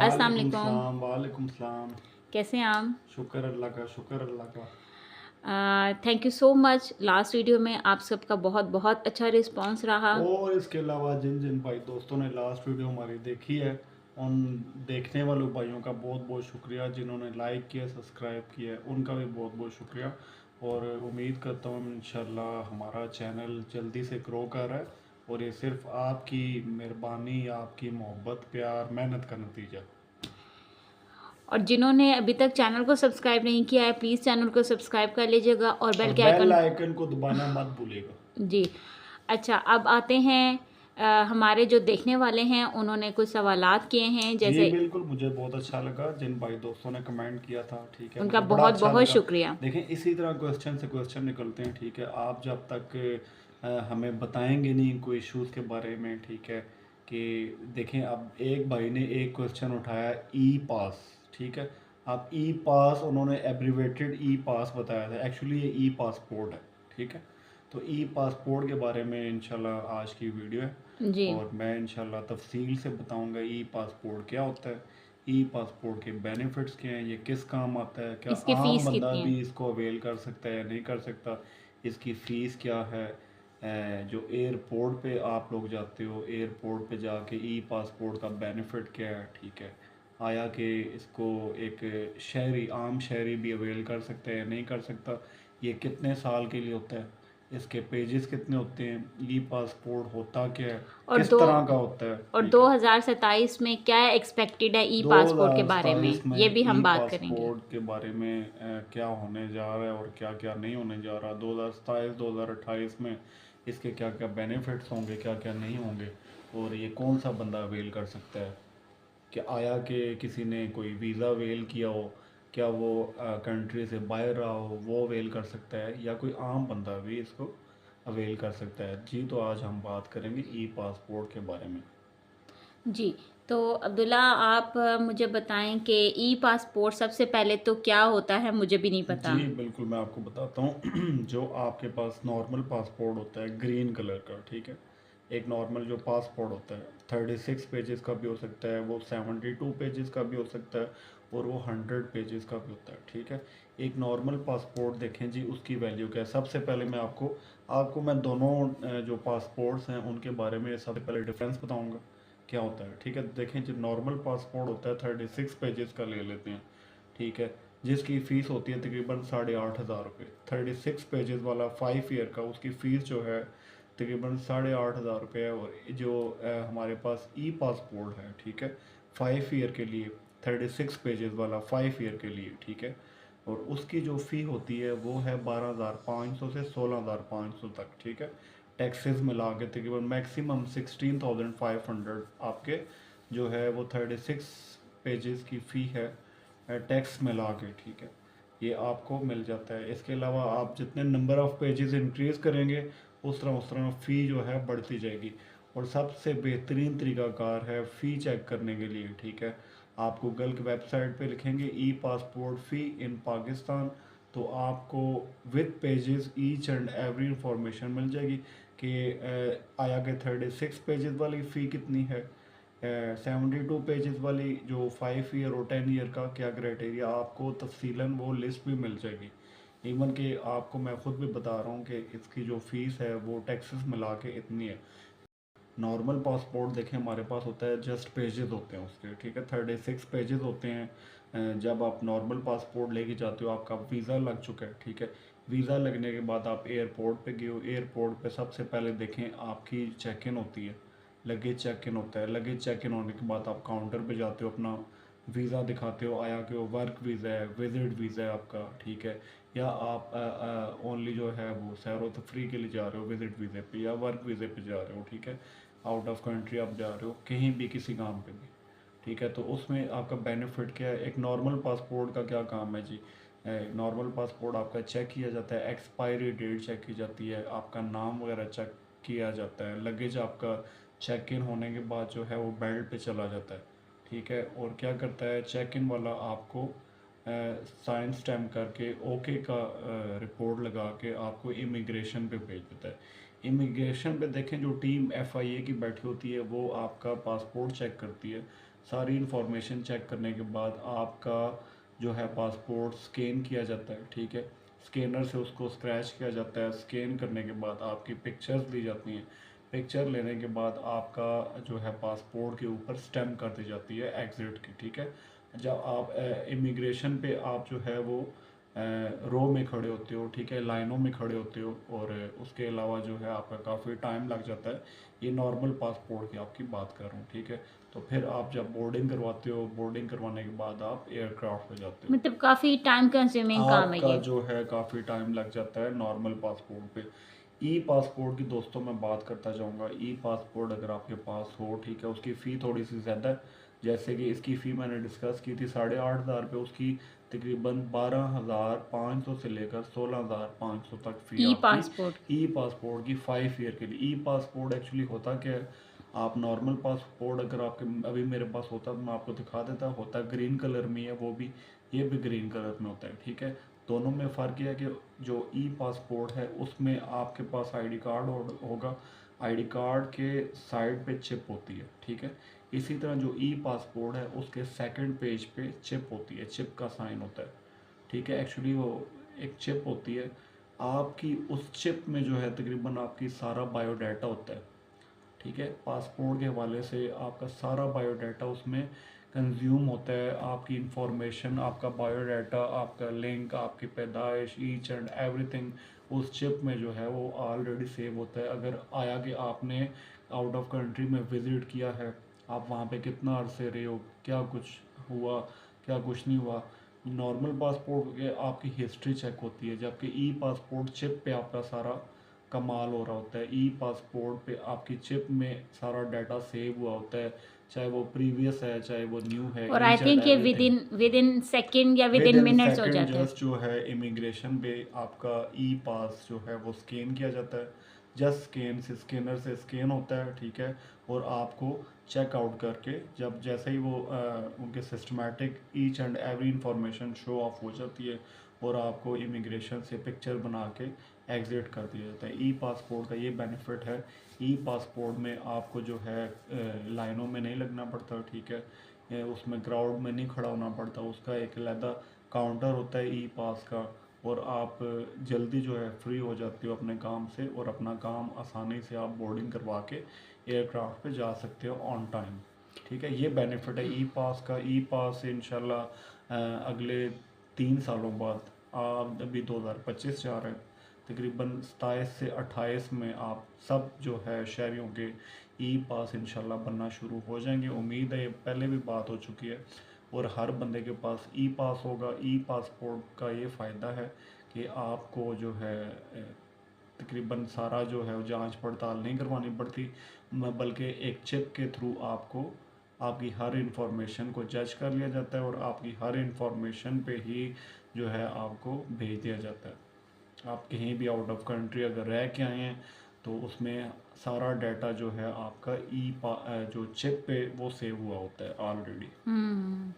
अस्सलाम वालेकुम वालेकुम। सलाम, वालेकुम सलाम। कैसे हैं आप? शुक्र अल्लाह का, शुक्र अल्लाह का। Thank you so much. Last video में आप सबका बहुत बहुत अच्छा रिस्पांस रहा। और इसके अलावा जिन जिन भाई दोस्तों ने लास्ट वीडियो हमारी देखी है, उन देखने वालों भाइयों का बहुत बहुत शुक्रिया। जिन्होंने लाइक किया, सब्सक्राइब किया, उनका भी बहुत बहुत शुक्रिया। और उम्मीद करता हूँ इंशाल्लाह हमारा चैनल जल्दी से ग्रो कर रहा है, और ये सिर्फ आपकी मेहरबानी, आपकी मोहब्बत, प्यार, मेहनत का नतीजा है। और जिन्होंने अभी तक चैनल को सब्सक्राइब नहीं किया है, प्लीज़ चैनल को सब्सक्राइब कर लीजिएगा और और बेल के बेल आइकन। आइकन को दबाना मत भूलिएगा। जी। अच्छा, अब आते हैं। हमारे जो देखने वाले हैं उन्होंने कुछ सवालात किए हैं, जी जैसे बिल्कुल, मुझे बहुत अच्छा लगा जिन भाई दोस्तों ने कमेंट किया था, ठीक है, उनका मुझे बड़ा बहुत अच्छा बहुत लगा। शुक्रिया। देखें, इसी तरह क्वेश्चन से क्वेश्चन निकलते हैं, ठीक है। आप जब तक हमें बताएंगे नहीं कोई इश्यूज़ के बारे में, ठीक है, कि देखें, अब एक भाई ने एक क्वेश्चन उठाया, ई पास, ठीक है। अब ई पास उन्होंने एब्रीवेटेड ई पास बताया था, एक्चुअली ये ई पासपोर्ट है, ठीक है। तो ई पासपोर्ट के बारे में इंशाल्लाह आज की वीडियो है, जी। और मैं इंशाल्लाह तफसील से बताऊंगा ई पासपोर्ट क्या होता है, ई पासपोर्ट के बेनिफिट्स क्या हैं, ये किस काम आता है, क्या इसकी आम फ़ीस बंदा कितनी है? भी इसको अवेल कर सकता है या नहीं कर सकता, इसकी फ़ीस क्या है। जो एयरपोर्ट पे आप लोग जाते हो, एयरपोर्ट पे जाके ई पासपोर्ट का बेनिफिट क्या है, ठीक है। आया कि इसको एक शहरी, आम शहरी भी अवेल कर सकता है या नहीं कर सकता, ये कितने साल के लिए होता है, इसके पेजेस कितने होते हैं, ई पासपोर्ट होता क्या है, और किस दो तरह का होता है, और ठीक है। 2027 में क्या एक्सपेक्टेड है ई पासपोर्ट के बारे में, 2027 ये में भी ई हम बात करेंगे। पासपोर्ट के बारे में क्या होने जा रहा है और क्या क्या नहीं होने जा रहा, 2027 2028 में इसके क्या क्या बेनिफिट्स होंगे, क्या क्या नहीं होंगे, और ये कौन सा बंदा अवेल कर सकता है। कि आया कि किसी ने कोई वीज़ा अवेल किया हो, क्या वो कंट्री से बाहर रहा हो, वो अवेल कर सकता है, या कोई आम बंदा भी इसको अवेल कर सकता है। जी, तो आज हम बात करेंगे ई पासपोर्ट के बारे में। जी। तो अब्दुल्ला, आप मुझे बताएं कि ई पासपोर्ट सबसे पहले तो क्या होता है, मुझे भी नहीं जी पता। बिल्कुल, मैं आपको बताता हूँ। जो आपके पास नॉर्मल पासपोर्ट होता है ग्रीन कलर का, ठीक है, एक नॉर्मल जो पासपोर्ट होता है 36 पेजेस का भी हो सकता है, वो 72 पेजेस का भी हो सकता है, और वो 100 पेजेस का भी होता है, ठीक है। एक नॉर्मल पासपोर्ट देखें जी, उसकी वैल्यू क्या है। सबसे पहले मैं आपको आपको मैं दोनों जो पासपोर्ट्स हैं उनके बारे में सबसे पहले डिफरेंस बताऊँगा क्या होता है, ठीक है। देखें, जो नॉर्मल पासपोर्ट होता है 36 पेजेस का ले लेते हैं, ठीक है, जिसकी फ़ीस होती है तकरीबन 8,500 रुपये। 36 पेजेस वाला 5 ईयर का, उसकी फ़ीस जो है तकरीबन 8,500 रुपये है। और जो हमारे पास ई पासपोर्ट है, ठीक है, 5 ईयर के लिए, 36 पेजेस वाला 5 ईयर के लिए, ठीक है, और उसकी जो फ़ी होती है वो है 12,500 से 16,500 तक, ठीक है। टैक्सेस मिला के तकरीबन मैक्सिमम 16,500 आपके जो है वो 36 पेजेस की फ़ी है, टैक्स मिला के, ठीक है, ये आपको मिल जाता है। इसके अलावा आप जितने नंबर ऑफ़ पेजेस इंक्रीज़ करेंगे, उस तरह फ़ी जो है बढ़ती जाएगी। और सबसे बेहतरीन तरीक़ाकार है फ़ी चेक करने के लिए, ठीक है। आप गूगल की वेबसाइट पे लिखेंगे ई पासपोर्ट फ़ी इन पाकिस्तान, तो आपको with pages each and every information मिल जाएगी कि आया के 36 पेजेस वाली फ़ी कितनी है, 72 पेजेस वाली जो 5 ईयर और 10 ईयर का क्या क्राइटेरिया, आपको तफसीलन वो लिस्ट भी मिल जाएगी। इवन कि आपको मैं ख़ुद भी बता रहा हूँ कि इसकी जो फ़ीस है वो टैक्सेस मिला के इतनी है। नॉर्मल पासपोर्ट देखें, हमारे पास होता है जस्ट पेजेस होते हैं उसके, ठीक है, 36 पेजेस होते हैं। जब आप नॉर्मल पासपोर्ट लेके जाते हो, आपका वीज़ा लग चुका है, ठीक है, वीज़ा लगने के बाद आप एयरपोर्ट पे गए हो, एयरपोर्ट पे सबसे पहले देखें आपकी चेक इन होती है, लगेज चेक इन होता है। लगेज चेक इन होने के बाद आप काउंटर पे जाते हो, अपना वीज़ा दिखाते हो, आया कि वो वर्क वीज़ा है, विजिट वीज़ा है आपका, ठीक है, या आप ओनली जो है वो सैर व तफरी के लिए जा रहे हो विजिट वीज़े पे, या वर्क वीज़े पे जा रहे हो, ठीक है, आउट ऑफ कंट्री आप जा रहे हो कहीं भी किसी काम पे भी, ठीक है। तो उसमें आपका बेनिफिट क्या है। एक नॉर्मल पासपोर्ट का क्या काम है जी, नॉर्मल पासपोर्ट आपका चेक किया जाता है, एक्सपायरी डेट चेक की जाती है, आपका नाम वगैरह चेक किया जाता है, लगेज आपका चेक इन होने के बाद जो है वो बेल्ट पे चला जाता है, ठीक है। और क्या करता है चेक इन वाला, आपको साइन स्टैम्प करके ओके का रिपोर्ट लगा के आपको इमिग्रेशन पे भेज देता है। इमिग्रेशन पे देखें, जो टीम FIA की बैठी होती है वो आपका पासपोर्ट चेक करती है, सारी इन्फॉर्मेशन चेक करने के बाद आपका जो है पासपोर्ट स्कैन किया जाता है, ठीक है। स्कैनर से उसको स्क्रैच किया जाता है। स्कैन करने के बाद आपकी पिक्चर्स ली जाती हैं। पिक्चर लेने के बाद आपका जो है पासपोर्ट के ऊपर स्टैम्प कर दी जाती है एग्जिट की, ठीक है। जब आप इमिग्रेशन पे आप जो है वो रो में खड़े होते हो, ठीक है, लाइनों में खड़े होते हो, और उसके अलावा जो है आपका काफ़ी टाइम लग जाता है। ये नॉर्मल पासपोर्ट की आपकी बात कर रहा हूँ, ठीक है। तो फिर आप जब बोर्डिंग करवाते हो, बोर्डिंग करवाने के बाद आप एयरक्राफ्ट पे जाते हो। मतलब काफ़ी टाइम कंज्यूमिंग काम है आपका ये। जो है काफ़ी टाइम लग जाता है नॉर्मल पासपोर्ट पे। ई पासपोर्ट की दोस्तों मैं बात करता जाऊंगा। ई पासपोर्ट अगर आपके पास हो, ठीक है, उसकी फ़ी थोड़ी सी ज़्यादा है। जैसे कि इसकी फ़ी मैंने डिस्कस की थी 8,500 उसकी तकरीबन 12,500 से लेकर 16,500 तक फ़ी ई आपकी पासपोर्ट। ई पासपोर्ट की 5 ईयर के लिए। ई पासपोर्ट एक्चुअली होता क्या है, आप नॉर्मल पासपोर्ट अगर आपके अभी मेरे पास होता तो मैं आपको दिखा देता। होता ग्रीन कलर में है वो भी, ये भी ग्रीन कलर में होता है, ठीक है। दोनों में फ़र्क यह है कि जो ई पासपोर्ट है उसमें आपके पास आईडी कार्ड होगा। आईडी कार्ड के साइड पे चिप होती है, ठीक है। इसी तरह जो ई पासपोर्ट है उसके सेकंड पेज पे चिप होती है, चिप का साइन होता है, ठीक है। एक्चुअली वो एक चिप होती है। आपकी उस चिप में जो है तकरीबन आपकी सारा बायोडाटा होता है, ठीक है। पासपोर्ट के हवाले से आपका सारा बायोडाटा उसमें कंज्यूम होता है। आपकी इंफॉर्मेशन, आपका बायोडाटा, आपका लिंक, आपकी पैदाइश, ईच एंड एवरीथिंग उस चिप में जो है वो ऑलरेडी सेव होता है। अगर आया कि आपने आउट ऑफ कंट्री में विज़िट किया है, आप वहाँ पे कितना अरसे रहे हो, क्या कुछ हुआ, क्या कुछ नहीं हुआ। नॉर्मल पासपोर्ट के आपकी हिस्ट्री चेक होती है, जबकि ई पासपोर्ट चिप पे आपका सारा कमाल हो रहा होता है। ई पासपोर्ट पे आपकी चिप में सारा डाटा सेव हुआ होता है, चाहे वो प्रीवियस है चाहे वो न्यू है, और आई ईच एंड थिंक ये विद एवरीथिंग। इन सेकंड या with with in in minutes हो सेकंड जाता है। जस्ट जो है इमिग्रेशन पे आपका ई पास जो है वो स्कैन किया जाता है। जस्ट स्कैन से, स्कैनर से स्कैन होता है, ठीक है। और आपको चेक आउट करके जब जैसे ही वो उनके systematic each and every information show off हो जाती है और आपको इमिग्रेशन से पिक्चर बना के एग्जिट कर दिया जाता है। ई पासपोर्ट का ये बेनिफिट है। ई पासपोर्ट में आपको जो है लाइनों में नहीं लगना पड़ता, ठीक है। उसमें क्राउड में नहीं खड़ा होना पड़ता। उसका एक अलहदा काउंटर होता है ई पास का, और आप जल्दी जो है फ्री हो जाते हो अपने काम से, और अपना काम आसानी से आप बोर्डिंग करवा के एयरक्राफ्ट पे जा सकते हो ऑन टाइम, ठीक है। ये बेनिफिट है ई पास का। ई पास से इंशाल्लाह अगले 3 सालों बाद, आप अभी 2025 जा रहे हैं, तकरीबन 27 से 28 में आप सब जो है शहरियों के ई पास इंशाल्लाह बनना शुरू हो जाएंगे। उम्मीद है, ये पहले भी बात हो चुकी है, और हर बंदे के पास ई पास होगा। ई पासपोर्ट का ये फ़ायदा है कि आपको जो है तकरीबन सारा जो है जांच पड़ताल नहीं करवानी पड़ती, बल्कि एक चिप के थ्रू आपको आपकी हर इंफॉर्मेशन को जज कर लिया जाता है, और आपकी हर इंफॉर्मेशन पे ही जो है आपको भेज दिया जाता है। आप कहीं भी आउट ऑफ कंट्री अगर रह के आए हैं तो उसमें सारा डाटा जो है आपका जो चिप पे वो सेव हुआ होता है ऑलरेडी। हम्म।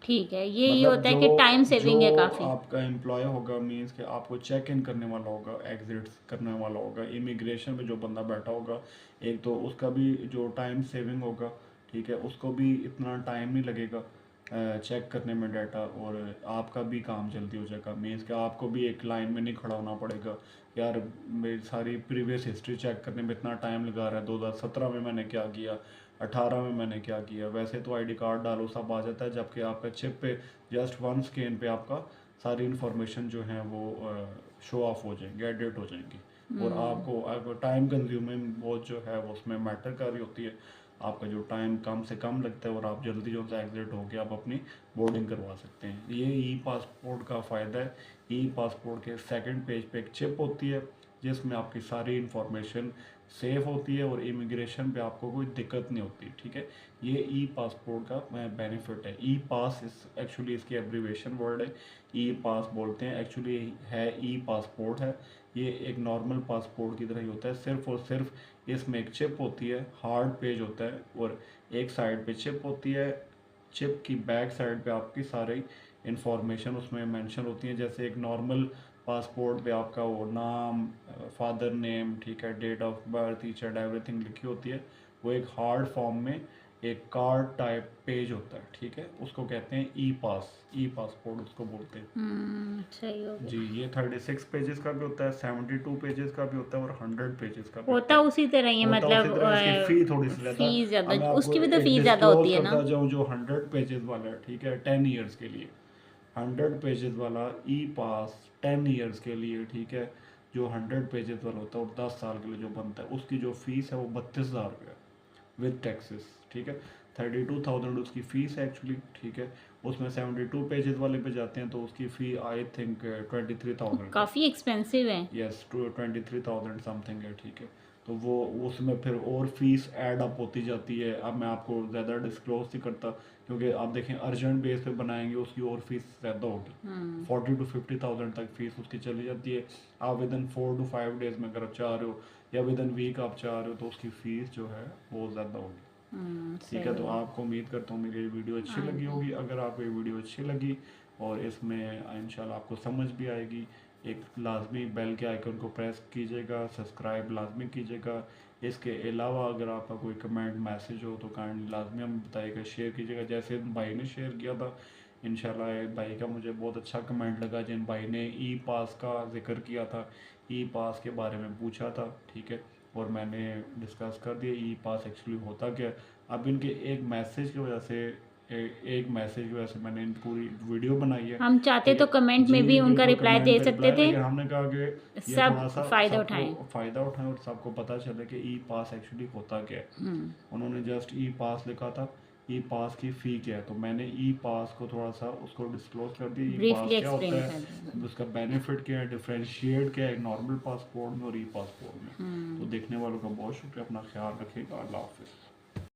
ठीक है, ये मतलब होता है जो कि टाइम जो सेविंग है काफ़ी। आपका एम्प्लॉय होगा, मीन्स कि आपको चेक इन करने वाला होगा, एग्जिट करने वाला होगा, इमिग्रेशन में जो बंदा बैठा होगा, एक तो उसका भी जो टाइम सेविंग होगा, ठीक है, उसको भी इतना टाइम नहीं लगेगा चेक करने में डाटा, और आपका भी काम जल्दी हो जाएगा। मीन्स कि आपको भी एक लाइन में नहीं खड़ा होना पड़ेगा, यार मेरी सारी प्रीवियस हिस्ट्री चेक करने में इतना टाइम लगा रहा है, 2017 में मैंने क्या किया, 18 में मैंने क्या किया। वैसे तो आईडी कार्ड डालो सब आ जाता है, जबकि आपका चिप पे जस्ट वन स्कैन पे आपका सारी इन्फॉर्मेशन जो है वो शो ऑफ हो जाएंगी, एडिट हो जाएंगी, और आपको टाइम कंज्यूमिंग बहुत जो है वो उसमें मैटर कर रही होती है। आपका जो टाइम कम से कम लगता है, और आप जल्दी जो है एग्जिट होकर आप अपनी बोर्डिंग करवा सकते हैं। ये ई पासपोर्ट का फ़ायदा है। ई पासपोर्ट के सेकंड पेज पे एक चिप होती है जिसमें आपकी सारी इन्फॉर्मेशन सेफ होती है, और इमिग्रेशन पे आपको कोई दिक्कत नहीं होती, ठीक है। ये ई पासपोर्ट का बेनिफिट है। ई पास इस एक्चुअली इसकी एब्रीवेशन वर्ड है, ई पास बोलते हैं, एक्चुअली है ई पासपोर्ट है। ये एक नॉर्मल पासपोर्ट की तरह ही होता है, सिर्फ और सिर्फ इसमें एक चिप होती है, हार्ड पेज होता है, और एक साइड पे चिप होती है। चिप की बैक साइड पे आपकी सारी इंफॉर्मेशन उसमें मेंशन होती है। जैसे एक नॉर्मल पासपोर्ट पे आपका वो नाम, फादर नेम, ठीक है, date of birth, each and everything लिखी होती है, वो एक हार्ड फॉर्म में एक कार्ड टाइप पेज होता है, ठीक है, उसको कहते हैं ई पास, ई पासपोर्ट उसको बोलते हैं। सही हो जी, गया। ये 36 पेजेस का भी होता है, 72 पेजेस का भी होता है और 100 पेजेस का भी होता होता है। उसी तरह ही है, होता उसी मतलब तरह, इसकी फ़ी थोड़ी सी ज़्यादा। फीस ज़्यादा, अब मैं आपको उसकी भी तो एक फीस ज़्यादा डिस्क्लोज होती है ना। करता जाऊँ, जो 100 पेजेस वाला है, ठीक है, 10 ईयर्स के लिए, 100 पेजेस वाला ई पास 10 ईयर्स के लिए, ठीक है, जो 100 पेजेस वाला होता है और 10 साल के लिए जो बनता है, उसकी जो फीस है वो 32,000 रुपये विद टैक्सेस, ठीक है। 32,000 उसकी फ़ीस है एक्चुअली, ठीक है। उसमें 72 पेजेस वाले पे जाते हैं तो उसकी फ़ी आई थिंक 23,000 है। काफ़ी एक्सपेंसिव है। यस, 23,000 समथिंग है, ठीक है। तो वो उसमें फिर और फीस ऐड अप होती जाती है। अब मैं आपको ज़्यादा डिस्क्लोज नहीं करता, क्योंकि आप देखें अर्जेंट बेस पे बनाएंगे उसकी और फीस ज़्यादा होगी, 40 to 50,000 तक फीस उसकी चली जाती है। आप विद इन 4 to 5 डेज में अगर आप चाह रहे हो या विद इन वीक आप चाह रहे हो तो उसकी फ़ीस जो है वो ज़्यादा होगी, ठीक है। सही तो है। आपको उम्मीद करता हूँ मेरी ये वीडियो अच्छी हाँ लगी जी। होगी। अगर आपको ये वीडियो अच्छी लगी और इसमें इंशाल्लाह आपको समझ भी आएगी, एक लाजमी बेल के आइकन को प्रेस कीजिएगा, सब्सक्राइब लाजमी कीजिएगा। इसके अलावा अगर आपका कोई कमेंट मैसेज हो तो काइंडली लाजमी हमें बताइएगा, शेयर कीजिएगा, जैसे भाई ने शेयर किया था। इंशाल्लाह भाई का मुझे बहुत अच्छा कमेंट लगा, जिन भाई ने ई पास का जिक्र किया था, ई पास के बारे में पूछा था, ठीक है, और मैंने डिस्कस कर दिया ई पास एक्चुअली होता क्या है। अब इनके एक मैसेज की वजह से एक मैसेज की वजह से मैंने इन पूरी वीडियो बनाई है, हम चाहते ठीक तो है। कमेंट जी में भी उनका बिल्कुल, रिप्लाई कमेंट दे पे सकते रिप्लाई, थे, लेकिन हमने कहा कि ये सब थोड़ा सा फ़ायदा सबको उठाएं। फ़ायदा उठाएं और सबको पता चले कि ई पास एक्चुअली होता क्या है। उन्होंने जस्ट ई पास लिखा था, ई पास की फ़ी क्या है, तो मैंने ई पास को थोड़ा सा उसको डिस्क्लोज कर दिया, ई ब्रीफली पास क्या एक्सप्लेन होता कर है, दिया। उसका बेनिफिट क्या है, डिफ्रेंशिएट क्या है नॉर्मल पासपोर्ट में और ई पासपोर्ट में। तो देखने वालों का बहुत शुक्रिया, अपना ख्याल रखिएगा, अल्लाह हाफिज़।